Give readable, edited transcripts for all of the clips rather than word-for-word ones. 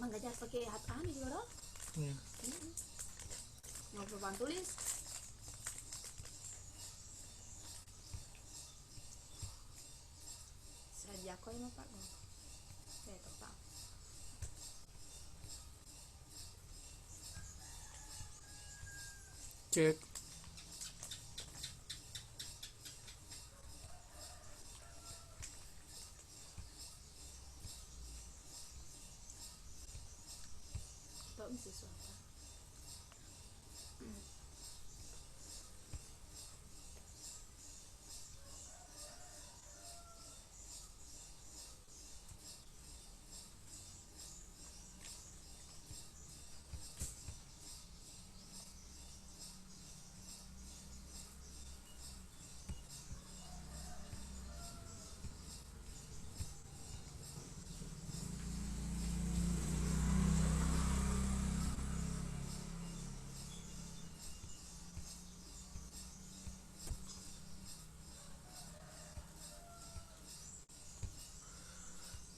Nggak jelas pakai hat ani juga dong. Iya. Mau coba tulis. Saya kau ini pak. Saya tetap. Cek. Tak mesti suara.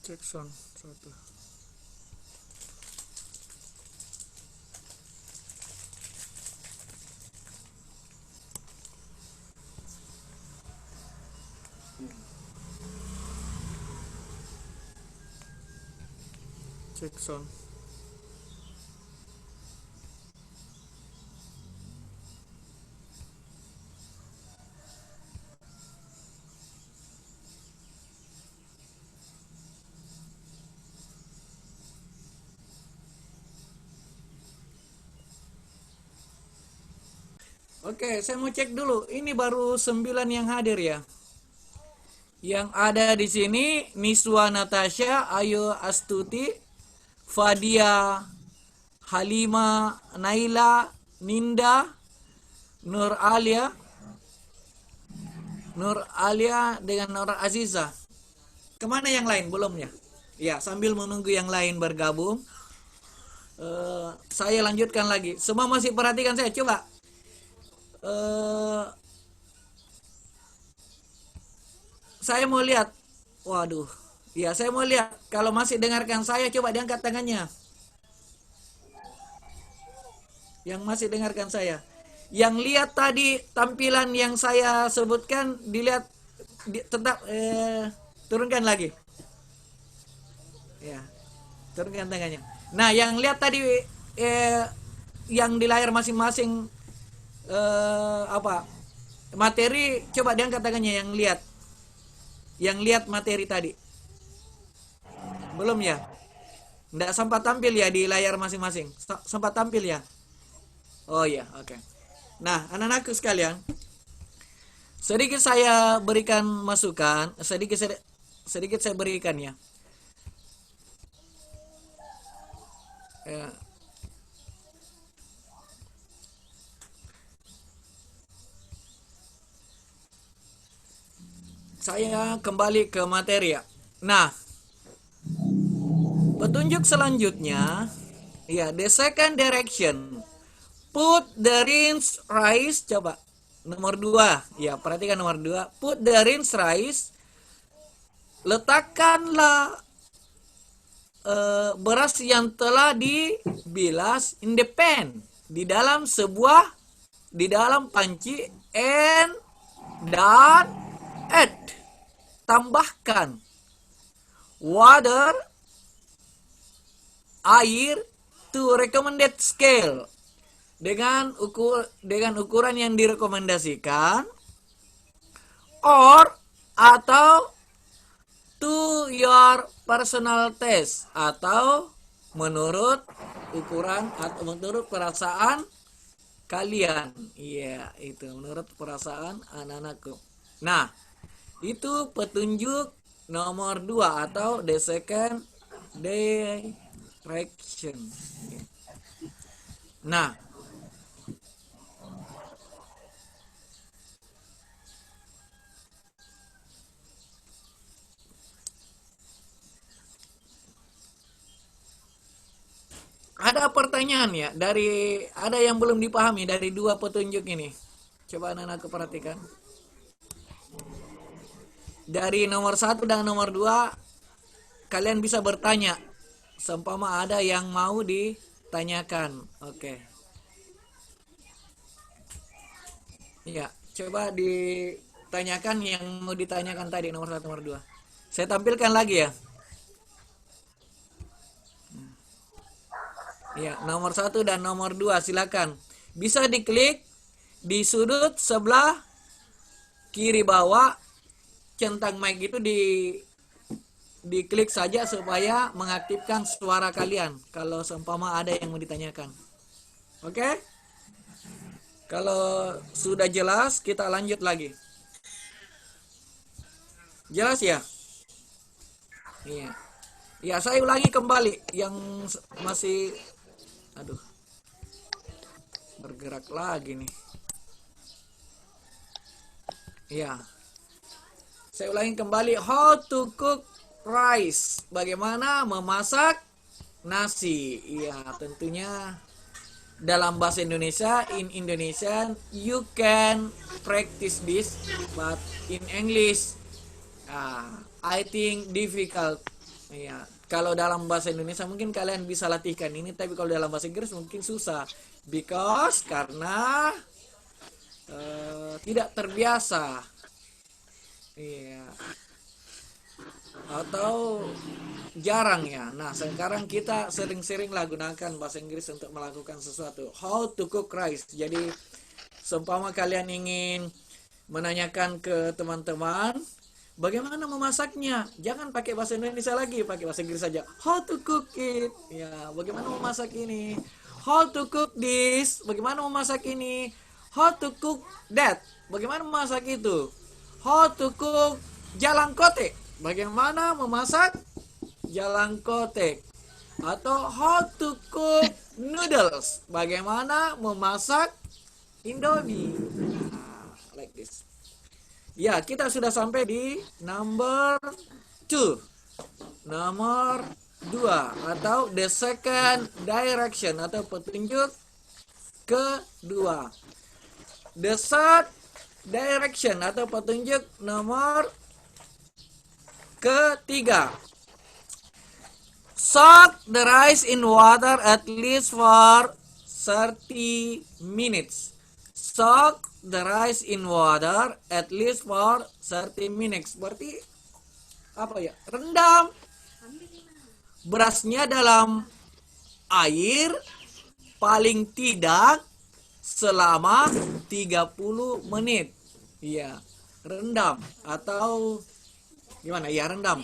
Cek sound 1. Cek sound. Oke, saya mau cek dulu. Ini baru 9 yang hadir ya. Yang ada di sini Niswa Natasha, Ayu Astuti, Fadia, Halima, Naila, Ninda, Nur Alia dengan Nur Aziza. Kemana yang lain belum ya? Ya, sambil menunggu yang lain bergabung, saya lanjutkan lagi. Semua masih perhatikan saya. Coba. Saya mau lihat. Waduh. Ya, saya mau lihat. Kalau masih dengarkan saya, coba diangkat tangannya. Yang masih dengarkan saya. Yang lihat tadi tampilan yang saya sebutkan, dilihat tetap turunkan lagi. Ya, turunkan tangannya. Nah, yang lihat tadi yang di layar masing-masing materi, coba diangkat tangannya yang lihat materi tadi. Belum ya? Nggak sempat tampil ya di layar masing-masing. Sempat tampil ya? Oh iya, oke. Nah, anak-anakku sekalian, sedikit saya berikan masukan, sedikit saya berikan ya. Saya kembali ke materi ya. Nah, petunjuk selanjutnya, ya, the second direction. Put the rinse rice, coba. Nomor 2, ya, perhatikan nomor 2. Put the rinse rice, letakkanlah beras yang telah dibilas in the pan, di dalam panci, dan add, tambahkan water, air, to recommended scale, dengan ukuran yang direkomendasikan, atau to your personal taste, atau menurut ukuran atau menurut perasaan kalian. Iya, itu menurut perasaan anak-anakku. Nah, itu petunjuk nomor 2 atau the second direction. Nah, ada pertanyaan ya, ada yang belum dipahami dari 2 petunjuk ini. Coba anak-anak perhatikan. Dari nomor 1 dan nomor 2, kalian bisa bertanya seumpama ada yang mau ditanyakan. Oke. Iya, coba ditanyakan yang mau ditanyakan tadi nomor 1, nomor 2. Saya tampilkan lagi ya. Ya, nomor 1 dan nomor 2 silakan. Bisa diklik di sudut sebelah kiri bawah centang mic itu diklik saja supaya mengaktifkan suara kalian kalau seumpama ada yang mau ditanyakan. Oke? Kalau sudah jelas kita lanjut lagi. Jelas ya? Iya. Ya, saya ulangi kembali yang masih bergerak lagi nih. Iya. Saya ulangi kembali, how to cook rice. Bagaimana memasak nasi. Iya, tentunya dalam bahasa Indonesia, in Indonesian, you can practice this, but in English, I think difficult. Iya, kalau dalam bahasa Indonesia mungkin kalian bisa latihkan ini, tapi kalau dalam bahasa Inggris mungkin susah, karena tidak terbiasa. Iya. Atau jarang ya. Nah, sekarang kita sering-sering lah gunakan bahasa Inggris untuk melakukan sesuatu. How to cook rice. Jadi, seumpama kalian ingin menanyakan ke teman-teman, bagaimana memasaknya? Jangan pakai bahasa Indonesia lagi, pakai bahasa Inggris saja. How to cook it? Ya, bagaimana memasak ini? How to cook this? Bagaimana memasak ini? How to cook that? Bagaimana memasak itu? How to cook jalang kote? Bagaimana memasak jalang kote? Atau how to cook noodles? Bagaimana memasak Indomie? Like this. Ya, kita sudah sampai di number 2. Nomor 2 atau the second direction atau petunjuk kedua. The third direction atau petunjuk nomor ketiga. Soak the rice in water at least for 30 minutes. Soak the rice in water at least for 30 minutes. Berarti apa ya? Rendam berasnya dalam air paling tidak selama 30 menit. Iya, rendam atau gimana? Ya, rendam.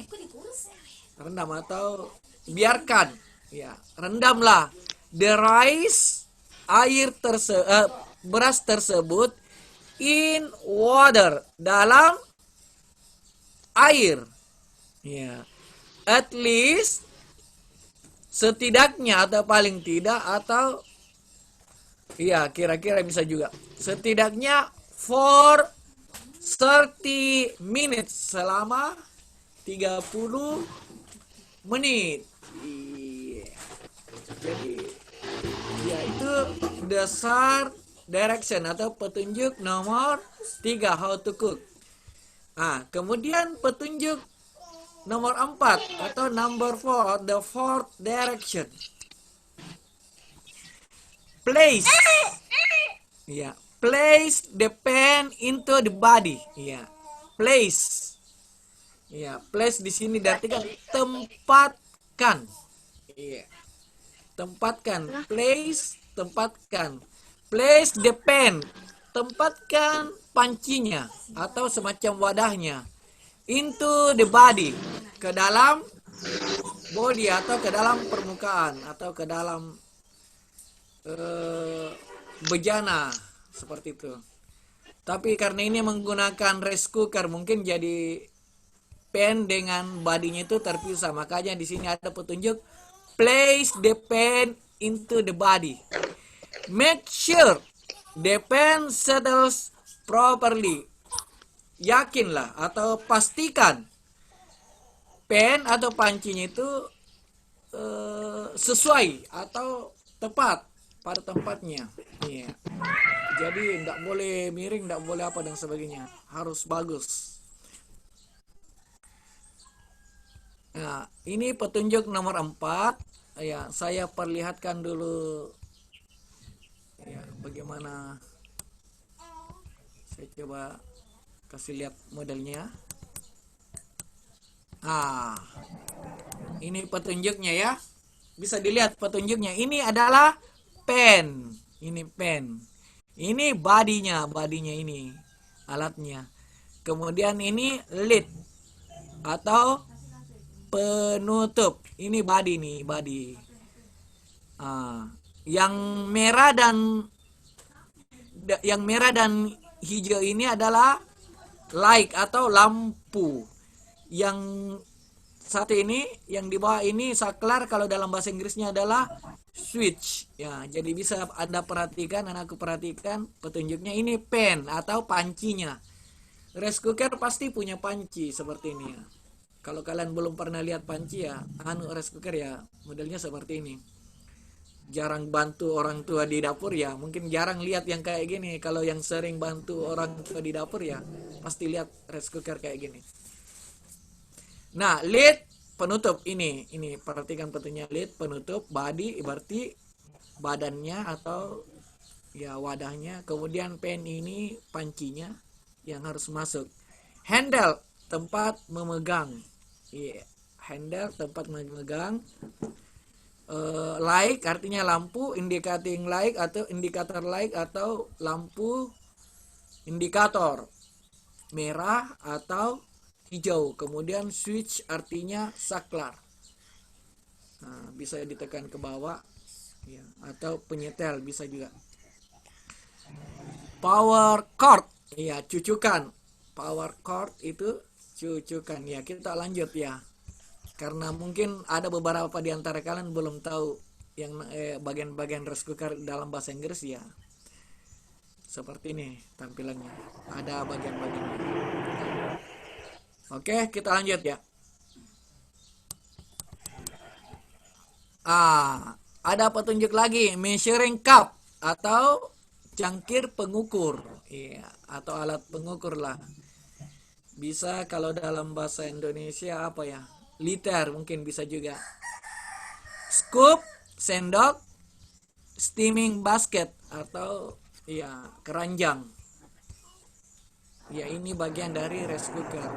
Rendam atau biarkan. Ya, rendamlah the rice beras tersebut in water dalam air. Ya. At least setidaknya atau paling tidak atau iya kira-kira bisa juga setidaknya for 30 minutes selama 30 menit. Iya. Jadi ya itu dasar direction atau petunjuk nomor 3 how to cook. Kemudian petunjuk nomor 4 atau number 4, the fourth direction. Place. Ya, place the pen into the body. Ya, place. Ya, place di sini diartikan tempatkan. Iya. Tempatkan, place, tempatkan. Place the pen, tempatkan pancinya atau semacam wadahnya. Into the body, ke dalam body atau ke dalam permukaan atau ke dalam bejana seperti itu. Tapi karena ini menggunakan rice cooker mungkin jadi pen dengan badinya itu terpisah, makanya di sini ada petunjuk place the pen into the body. Make sure the pen settles properly. Yakinlah atau pastikan pen atau pancinya itu sesuai atau tepat pada tempatnya. Iya. Jadi tidak boleh miring, tidak boleh apa dan sebagainya. Harus bagus. Nah, ini petunjuk nomor 4. Ya, saya perlihatkan dulu ya bagaimana. Saya coba kasih lihat modelnya. Ah, ini petunjuknya ya. Bisa dilihat petunjuknya. Ini adalah pen. Ini pen. Ini badinya ini alatnya. Kemudian ini lid atau penutup. Ini body nih, body. Ah, yang merah dan hijau ini adalah light atau lampu. Yang satu ini yang di bawah ini saklar, kalau dalam bahasa Inggrisnya adalah switch. Ya, jadi bisa Anda perhatikan, anakku perhatikan petunjuknya ini pen atau pancinya. Rice cooker pasti punya panci seperti ini ya. Kalau kalian belum pernah lihat panci ya, rice cooker ya modelnya seperti ini. Jarang bantu orang tua di dapur ya, mungkin jarang lihat yang kayak gini. Kalau yang sering bantu orang tua di dapur ya, pasti lihat rice cooker kayak gini. Nah, lid penutup ini perhatikan petunjuknya, lid penutup, body berarti badannya atau ya wadahnya. Kemudian pen ini pancinya yang harus masuk. Handle tempat memegang. Yeah. Handle tempat memegang. Light artinya lampu, indicating light atau indikator light atau lampu indikator merah atau hijau. Kemudian switch artinya saklar. Nah, bisa ditekan ke bawah ya, atau penyetel bisa juga. Power cord, ya cucukan. Power cord itu cucukan ya. Kita lanjut ya. Karena mungkin ada beberapa di antara kalian belum tahu yang bagian-bagian rice cooker dalam bahasa Inggris ya. Seperti ini tampilannya. Ada bagian-bagiannya. Oke, kita lanjut ya. Ada petunjuk lagi, measuring cup atau cangkir pengukur. Iya, atau alat pengukur lah. Bisa kalau dalam bahasa Indonesia apa ya? Liter mungkin bisa juga. Scoop, sendok, steaming basket atau ya keranjang. Ya, ini bagian dari rice cooker.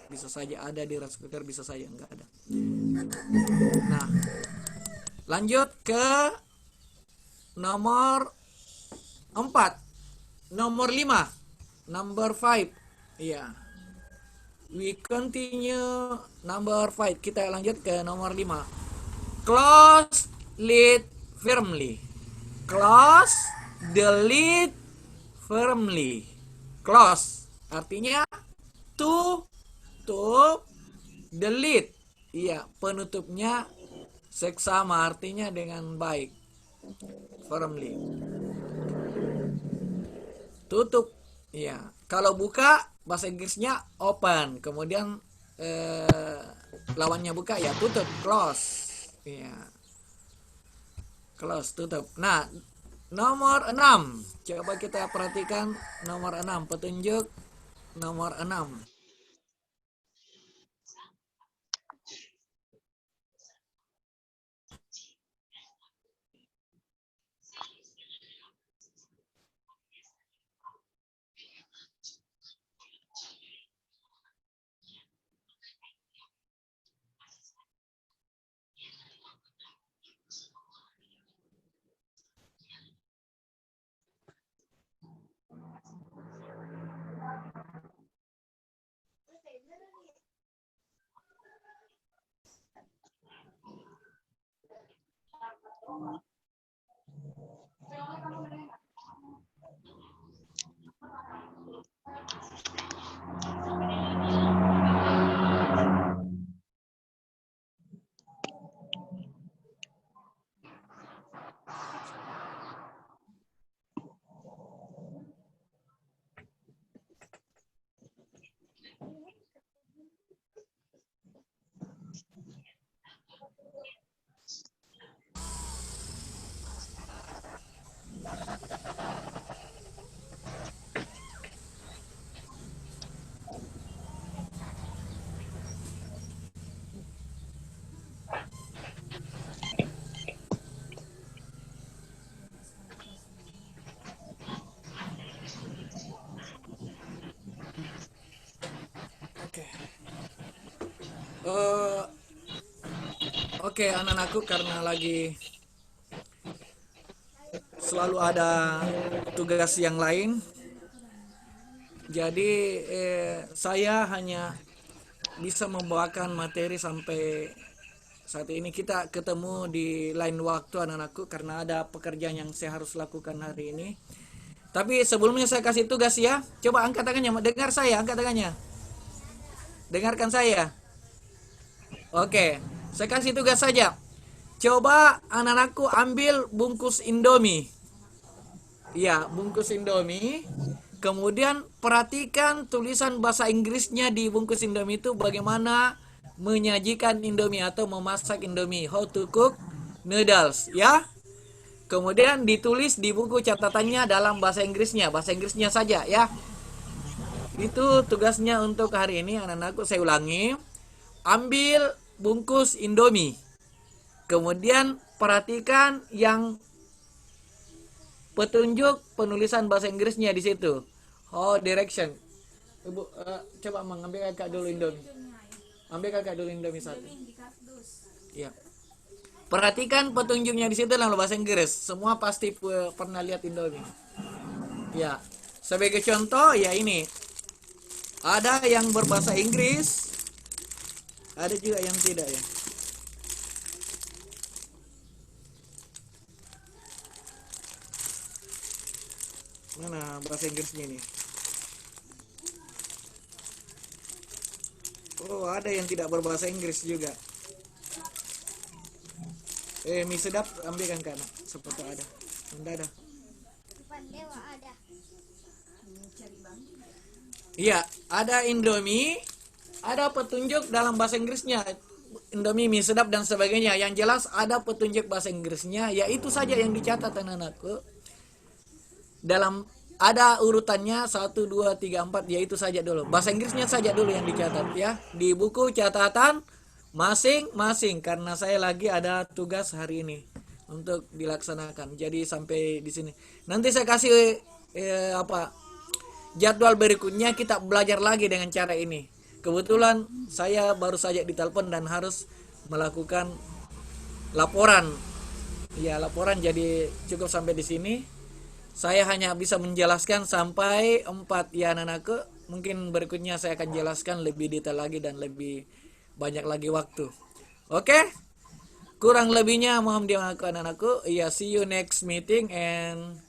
Bisa saja ada di rice cooker, bisa saja enggak ada. Nah, lanjut ke nomor 4. Nomor 5. Number 5. Iya. We continue number 5. Kita lanjut ke nomor 5. Close lid firmly. Close the lid firmly. Close artinya tutup the lid. Iya, penutupnya seksama artinya dengan baik. Firmly. Tutup. Iya. Kalau buka bahasa Inggrisnya open. Kemudian lawannya buka ya tutup, close. Iya. Close, tutup. Nah, nomor 6. Coba kita perhatikan nomor 6, petunjuk nomor 6. Oke, anak-anakku, karena lagi selalu ada tugas yang lain, jadi saya hanya bisa membawakan materi sampai saat ini. Kita ketemu di lain waktu anak-anakku, karena ada pekerjaan yang saya harus lakukan hari ini. Tapi sebelumnya saya kasih tugas ya. Coba angkat tangannya, dengar saya, angkat tangannya. Dengarkan saya. Oke, saya kasih tugas saja. Coba anak-anakku ambil bungkus Indomie. Ya, bungkus Indomie. Kemudian perhatikan tulisan bahasa Inggrisnya di bungkus Indomie itu, bagaimana menyajikan Indomie atau memasak Indomie. How to cook noodles, ya. Kemudian ditulis di buku catatannya dalam bahasa Inggrisnya saja ya. Itu tugasnya untuk hari ini anak-anakku. Saya ulangi. Ambil bungkus Indomie. Kemudian perhatikan yang petunjuk penulisan bahasa Inggrisnya di situ. Oh, direction. Ibu, coba mengambil kakak dulu Indomie. Ambil kakak dulu Indomie satu. Iya. Perhatikan petunjuknya di situ dalam bahasa Inggris. Semua pasti pernah lihat Indomie. Ya. Sebagai contoh ya ini. Ada yang berbahasa Inggris, ada juga yang tidak ya. Mana bahasa Inggrisnya ini? Oh, ada yang tidak berbahasa Inggris juga. Mie sedap ambilkan kan? Seperti ada. Anda ada. Iya, ada Indomie, ada petunjuk dalam bahasa Inggrisnya. Indomie, mie sedap dan sebagainya. Yang jelas ada petunjuk bahasa Inggrisnya, ya itu saja yang dicatat anak-anakku. Dalam ada urutannya 1 2 3 4, ya itu saja dulu. Bahasa Inggrisnya saja dulu yang dicatat ya di buku catatan masing-masing, karena saya lagi ada tugas hari ini untuk dilaksanakan. Jadi sampai di sini. Nanti saya kasih jadwal berikutnya, kita belajar lagi dengan cara ini. Kebetulan saya baru saja ditelepon dan harus melakukan laporan. Ya, laporan, jadi cukup sampai di sini. Saya hanya bisa menjelaskan sampai 4 ya anak-anakku. Mungkin berikutnya saya akan jelaskan lebih detail lagi dan lebih banyak lagi waktu. Oke? Kurang lebihnya mohon dimaafkan anak-anakku. Ya, see you next meeting, and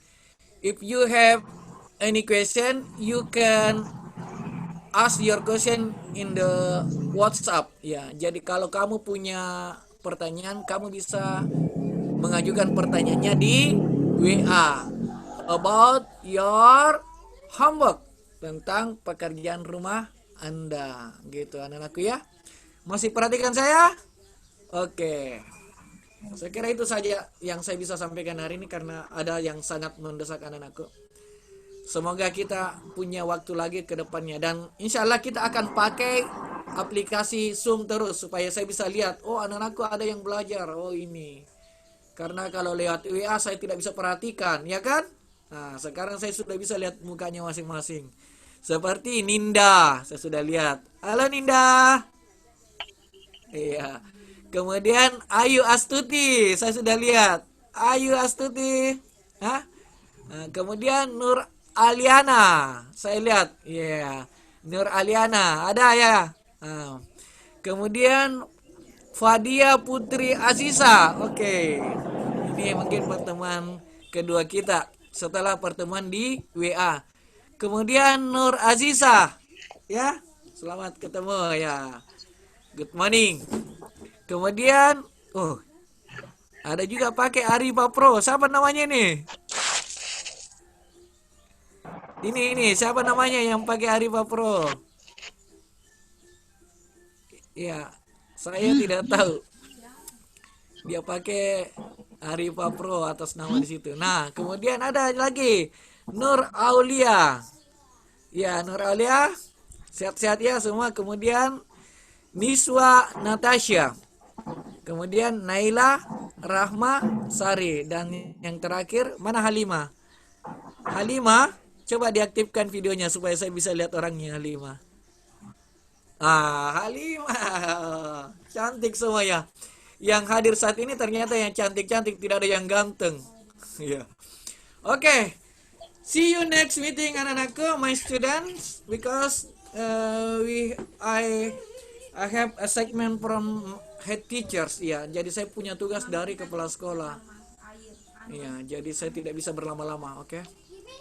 if you have any question, you can ask your question in the WhatsApp. Ya, jadi kalau kamu punya pertanyaan, kamu bisa mengajukan pertanyaannya di WA about your homework, tentang pekerjaan rumah Anda. Gitu anak-anakku ya. Masih perhatikan saya? Oke. Saya kira itu saja yang saya bisa sampaikan hari ini, karena ada yang sangat mendesak anak-anakku. Semoga kita punya waktu lagi ke depannya, dan insya Allah kita akan pakai aplikasi Zoom terus supaya saya bisa lihat, oh anak-anakku ada yang belajar, oh ini. Karena kalau lewat WA saya tidak bisa perhatikan, ya kan? Nah, sekarang saya sudah bisa lihat mukanya masing-masing. Seperti Ninda, saya sudah lihat. Halo Ninda. Iya. Kemudian Ayu Astuti, saya sudah lihat. Ayu Astuti. Hah? Nah, kemudian Nur Aliana, saya lihat. Iya. Nur Aliana, ada ya. Nah, kemudian Fadia Putri Aziza. Oke. Ini mungkin pertemuan kedua kita setelah pertemuan di WA. Kemudian Nur Aziza, ya, selamat ketemu ya. Good morning. Kemudian, oh, ada juga pakai Arifa Pro. Siapa namanya nih? Ini siapa namanya yang pakai Arifa Pro? Ya, saya tidak tahu. Dia pakai Arifa Pro atas nama di situ. Nah, kemudian ada lagi Nur Aulia. Ya, Nur Aulia, sehat-sehat ya semua. Kemudian Niswa Natasha. Kemudian Naila Rahma Sari, dan yang terakhir mana Halimah? Halimah, coba diaktifkan videonya supaya saya bisa lihat orangnya Halimah. Halimah. Cantik semua ya. yang hadir saat ini ternyata yang cantik-cantik, tidak ada yang ganteng. Ya. Oke. See you next meeting anak-anakku, my students, because I have a segment from head teachers. Ya, jadi saya punya tugas dari kepala sekolah. Ya, jadi saya tidak bisa berlama-lama, oke?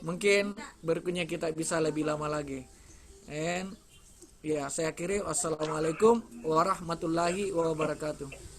Mungkin berikutnya kita bisa lebih lama lagi. And ya, saya akhiri. Wassalamualaikum warahmatullahi wabarakatuh.